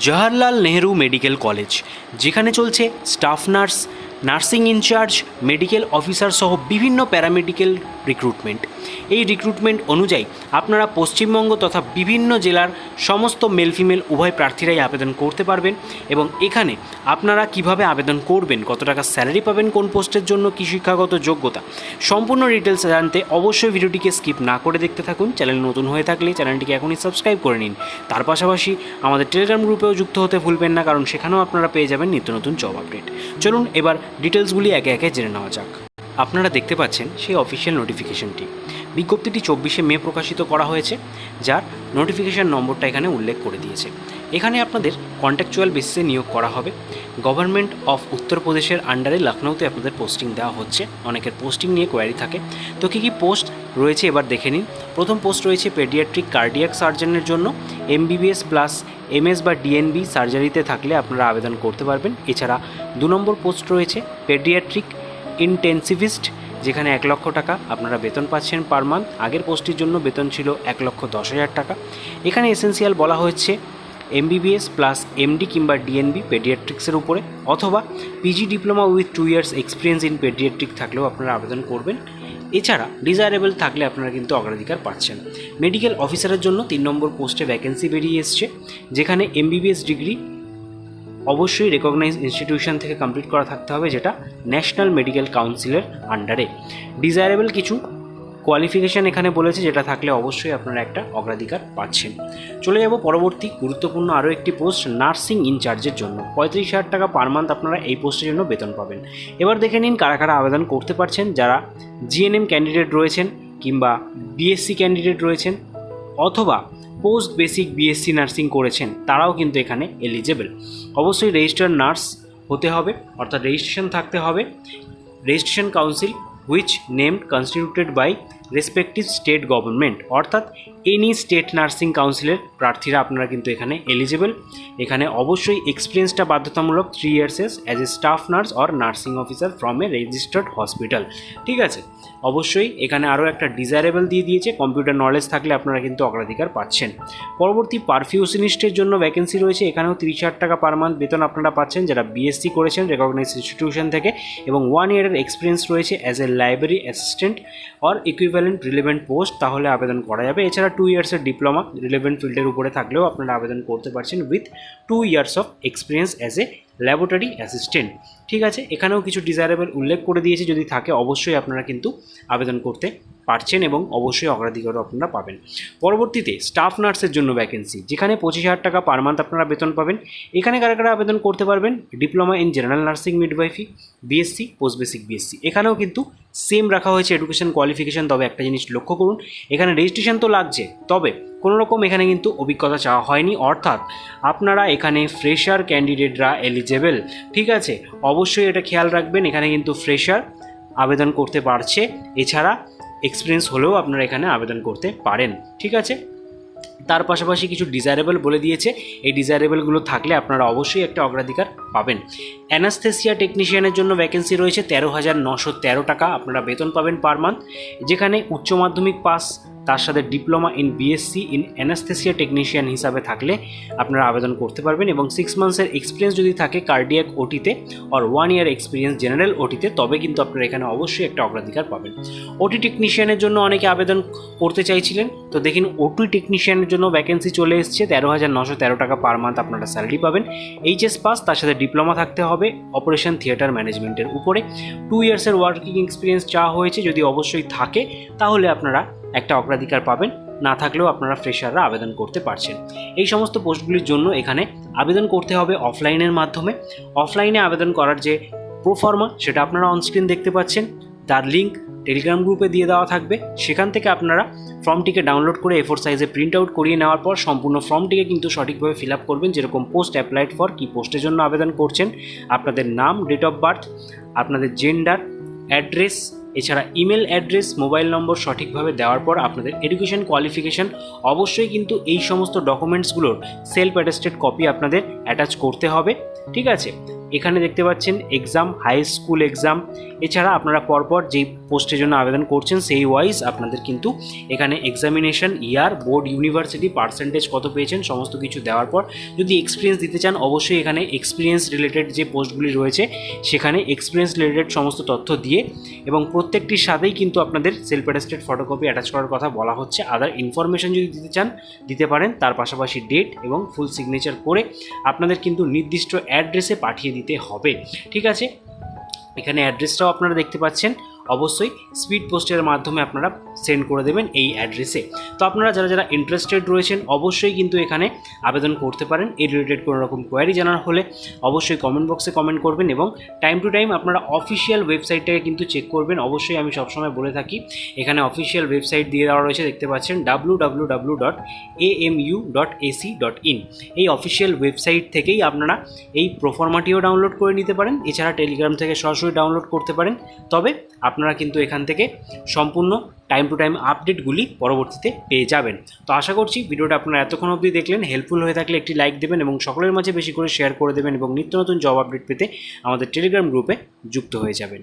Jawaharlal Nehru medical college, যেখানে চলছে staff nurse, nursing incharge, medical officer সহ বিভিন্ন প্যারামেডিকেল রিক্রুটমেন্ট। এই রিক্রুটমেন্ট অনুযায়ী আপনারা পশ্চিমবঙ্গ তথা বিভিন্ন জেলার সমস্ত মেল ফিমেল উভয় প্রার্থীরাই আবেদন করতে পারবেন। এবং এখানে আপনারা কিভাবে আবেদন করবেন, কত টাকা স্যালারি পাবেন, কোন পোস্টের জন্য কী শিক্ষাগত যোগ্যতা, সম্পূর্ণ ডিটেলস জানতে অবশ্যই ভিডিওটিকে স্কিপ না করে দেখতে থাকুন। চ্যানেল নতুন হয়ে থাকলে চ্যানেলটিকে এখনই সাবস্ক্রাইব করে নিন। তার পাশাপাশি আমাদের টেলিগ্রাম গ্রুপেও যুক্ত হতে ভুলবেন না, কারণ সেখানেও আপনারা পেয়ে যাবেন নিত্য নতুন জব আপডেট। চলুন এবার ডিটেলসগুলি একে একে জেনে নেওয়া যাক। আপনারা দেখতে পাচ্ছেন সেই অফিসিয়াল নোটিফিকেশনটি। বিজ্ঞপ্তিটি 24শে মে প্রকাশিত করা হয়েছে, যার নোটিফিকেশান নম্বরটা এখানে উল্লেখ করে দিয়েছে। এখানে আপনাদের কন্ট্রাকচুয়াল বেসিসে নিয়োগ করা হবে। গভর্নমেন্ট অফ উত্তরপ্রদেশের আন্ডারে লখনৌতে আপনাদের পোস্টিং দেওয়া হচ্ছে। অনেকের পোস্টিং নিয়ে কোয়ারি থাকে, তো কী কী পোস্ট রয়েছে এবার দেখে নিন। প্রথম পোস্ট রয়েছে পেডিয়াট্রিক কার্ডিয়াক সার্জনের জন্য। MBBS প্লাস MS বা DNB সার্জারিতে থাকলে আপনারা আবেদন করতে পারবেন। এছাড়া 2 নম্বর পোস্ট রয়েছে পেডিয়াট্রিক ইন্টেন্সিভিস্ট, যেখানে 1 লক্ষ টাকা আপনারা বেতন পাচ্ছেন পার মান্থ। আগের পোস্টটির জন্য বেতন ছিল 1,10,000 টাকা। এখানে এসেন্সিয়াল বলা হচ্ছে MBBS প্লাস MD কিংবা DNB পেডিয়াট্রিক্সের উপরে, অথবা PG diploma with 2 years experience in paediatric থাকলেও আপনারা আবেদন করবেন। এছাড়া ডিজায়ারেবল থাকলে আপনারা কিন্তু অগ্রাধিকার পাচ্ছেন। মেডিকেল অফিসারের জন্য 3 নম্বর পোস্টে ভ্যাকেন্সি বেরিয়ে এসছে, যেখানে MBBS ডিগ্রি অবশ্যই রেকগনাইজ ইনস্টিটিউশন থেকে কমপ্লিট করা থাকতে হবে, যেটা ন্যাশনাল মেডিকেল কাউন্সিলের আন্ডারে। ডিজায়ারেবল কিছু কোয়ালিফিকেশান এখানে বলেছে, যেটা থাকলে অবশ্যই আপনারা একটা অগ্রাধিকার পাচ্ছেন। চলে যাব পরবর্তী গুরুত্বপূর্ণ আরও একটি পোস্ট, নার্সিং ইনচার্জের জন্য। 35,000 টাকা পার মান্থ আপনারা এই পোস্টের জন্য বেতন পাবেন। এবার দেখে নিন কারা কারা আবেদন করতে পারছেন। যারা GNM ক্যান্ডিডেট রয়েছেন কিংবা BSc ক্যান্ডিডেট রয়েছেন, অথবা পোস্ট বেসিক BSc নার্সিং করেছেন, তারাও কিন্তু এখানে এলিজেবল। অবশ্যই রেজিস্টার্ড নার্স হতে হবে, অর্থাৎ রেজিস্ট্রেশন থাকতে হবে। Registration council which named constituted by respective state government, অর্থাৎ এনি স্টেট নার্সিং কাউন্সিলের প্রার্থীরা আপনারা কিন্তু এখানে এলিজেবল। এখানে অবশ্যই এক্সপিরিয়েন্সটা বাধ্যতামূলক, 3 years as a staff nurse or nursing officer from a registered hospital. ঠিক আছে, অবশ্যই এখানে আরও একটা ডিজায়ারেবল দিয়ে দিয়েছে, কম্পিউটার নলেজ থাকলে আপনারা কিন্তু অগ্রাধিকার পাচ্ছেন। পরবর্তী পারফিউশনিস্টের জন্য ভ্যাকেন্সি রয়েছে। এখানেও 30,000 টাকা পার মান্থ বেতন আপনারা পাচ্ছেন, যারা BSc করেছেন রেকগনাইজ ইনস্টিটিউশন থেকে, এবং 1 ইয়ারের এক্সপিরিয়েন্স রয়েছে as a library assistant or equivalent relevant post, তাহলে আবেদন করা যাবে। এছাড়া 2 ইয়ার্সের ডিপ্লোমা রিলেভেন্ট ফিল্ডের উপরে থাকলেও আপনারা আবেদন করতে পারছেন with 2 years of experience as a laboratory assistant. ঠিক আছে, এখানেও কিছু ডিজায়ারেবল উল্লেখ করে দিয়েছে, যদি থাকে অবশ্যই আপনারা কিন্তু আবেদন করতে পারছেন এবং অবশ্যই অগ্রাধিকারও আপনারা পাবেন। পরবর্তীতে স্টাফ নার্সের জন্য ভ্যাকেন্সি, যেখানে 25,000 টাকা পার মান্থ আপনারা বেতন পাবেন। এখানে কারা কারা আবেদন করতে পারবেন, diploma in general nursing midwifery, BSc, post basic BSc। এখানেও কিন্তু সেম রাখা হয়েছে এডুকেশন কোয়ালিফিকেশান। তবে একটা জিনিস লক্ষ্য করুন, এখানে রেজিস্ট্রেশন তো লাগছে, তবে কোনো রকম এখানে কিন্তু অভিজ্ঞতা চাওয়া হয়নি, অর্থাৎ আপনারা এখানে ফ্রেশার ক্যান্ডিডেটরা এলিজেবল। ঠিক আছে, অবশ্যই এটা খেয়াল রাখবেন, এখানে কিন্তু ফ্রেশার আবেদন করতে পারছে। এছাড়া এক্সপিরিয়েন্স হলেও আপনারা এখানে আবেদন করতে পারেন। ঠিক আছে, তার পাশাপাশি কিছু ডিজায়ারেবল বলে দিয়েছে, এই ডিজায়ারেবলগুলো থাকলে আপনারা অবশ্যই একটা অগ্রাধিকার পাবেন। অ্যানাস্থেসিয়া টেকনিশিয়ানের জন্য ভ্যাকেন্সি রয়েছে, 13,913 টাকা আপনারা বেতন পাবেন পার মান্থ, যেখানে উচ্চ মাধ্যমিক পাস তার সাথে diploma in BSc in anaesthesia technician হিসাবে থাকলে আপনারা আবেদন করতে পারবেন। এবং 6 মান্থসের এক্সপিরিয়েন্স যদি থাকে কার্ডিয়াক OT-তে অর 1 ইয়ার এক্সপিরিয়েন্স জেনারেল OT-তে, তবে কিন্তু আপনারা এখানে অবশ্যই একটা অগ্রাধিকার পাবেন। OT টেকনিশিয়ানের জন্য অনেকে আবেদন করতে চাইছিলেন, তো দেখুন OT টেকনিশিয়ানের জন্য ভ্যাকেন্সি চলে এসছে। 13,913 টাকা পার মান্থ আপনারা স্যালারি পাবেন। HS পাস, তার সাথে ডিপ্লোমা থাকতে হবে অপারেশন থিয়েটার ম্যানেজমেন্টের উপরে। 2 ইয়ার্সের ওয়ার্কিং এক্সপিরিয়েন্স চাওয়া হয়েছে, যদি অবশ্যই থাকে তাহলে আপনারা একটা অগ্রাধিকার পাবেন, না থাকলেও আপনারা ফ্রেশাররা আবেদন করতে পারছেন। এই সমস্ত পোস্টগুলির জন্য এখানে আবেদন করতে হবে অফলাইনের মাধ্যমে। অফলাইনে আবেদন করার যে প্রোফর্মা, সেটা আপনারা অনস্ক্রিন দেখতে পাচ্ছেন, তার লিঙ্ক টেলিগ্রাম গ্রুপে দিয়ে দেওয়া থাকবে। সেখান থেকে আপনারা ফর্মটিকে ডাউনলোড করে A4 সাইজে প্রিন্ট আউট করিয়ে নেওয়ার পর সম্পূর্ণ ফর্মটিকে কিন্তু সঠিকভাবে ফিল আপ করবেন, যেরকম পোস্ট অ্যাপ্লাইড ফর, কী পোস্টের জন্য আবেদন করছেন, আপনাদের নাম, ডেট অফ বার্থ, আপনাদের জেন্ডার, অ্যাড্রেস, এছাড়া ইমেল অ্যাড্রেস, মোবাইল নম্বর সঠিকভাবে দেওয়ার পর আপনাদের এডুকেশন কোয়ালিফিকেশান, অবশ্যই কিন্তু এই সমস্ত ডকুমেন্টসগুলোর সেলফ অ্যাটেস্টেড কপি আপনাদের অ্যাটাচ করতে হবে। ঠিক আছে, এখানে দেখতে পাচ্ছেন এক্সাম, হাই স্কুল এক্সাম, এছাড়া আপনারা পরপর যেই পোস্টের জন্য আবেদন করছেন সেই ওয়াইজ আপনাদের কিন্তু এখানে এক্সামিনেশন ইয়ার, বোর্ড, ইউনিভার্সিটি, পার্সেন্টেজ কত পেয়েছেন সমস্ত কিছু দেওয়ার পর যদি এক্সপিরিয়েন্স দিতে চান অবশ্যই এখানে এক্সপিরিয়েন্স রিলেটেড যে পোস্টগুলি রয়েছে সেখানে এক্সপিরিয়েন্স রিলেটেড সমস্ত তথ্য দিয়ে এবং প্রত্যেকটির সাথেই কিন্তু আপনাদের সেলফ অ্যাটেস্টেড ফটোকপি অ্যাটাচ করার কথা বলা হচ্ছে। আদার ইনফরমেশন যদি দিতে চান দিতে পারেন, তার পাশাপাশি ডেট এবং ফুল সিগনেচার করে আপনাদের কিন্তু নির্দিষ্ট অ্যাড্রেসে পাঠিয়ে দিতে হবে। ঠিক আছে, এখানে অ্যাড্রেসটাও আপনারা দেখতে পাচ্ছেন, অবশ্যই স্পিড পোস্টের মাধ্যমে আপনারা সেন্ড করে দেবেন এই অ্যাড্রেসে। তো আপনারা যারা যারা ইন্টারেস্টেড রয়েছেন অবশ্যই কিন্তু এখানে আবেদন করতে পারেন। এই রিলেটেড কোনো রকম কোয়ারি জানার হলে অবশ্যই কমেন্ট বক্সে কমেন্ট করবেন এবং টাইম টু টাইম আপনারা অফিসিয়াল ওয়েবসাইটটাকে কিন্তু চেক করবেন। অবশ্যই আমি সবসময় বলে থাকি এখানে অফিসিয়াল ওয়েবসাইট দিয়ে দেওয়া রয়েছে, দেখতে পাচ্ছেন www.amu.ac.in। এই অফিসিয়াল ওয়েবসাইট থেকেই আপনারা এই প্রোফর্মাটিও ডাউনলোড করে নিতে পারেন, এছাড়া টেলিগ্রাম থেকে সরাসরি ডাউনলোড করতে পারেন। তবে আপনারা কিন্তু এখান থেকে সম্পূর্ণ টাইম টু টাইম আপডেটগুলি পরবর্তীতে পেয়ে যাবেন। তো আশা করছি ভিডিওটা আপনারা এতক্ষণ অবধি দেখলেন, হেল্পফুল হয়ে থাকলে একটি লাইক দেবেন এবং সকলের মাঝে বেশি করে শেয়ার করে দেবেন এবং নিত্য নতুন জব আপডেট পেতে আমাদের টেলিগ্রাম গ্রুপে যুক্ত হয়ে যাবেন।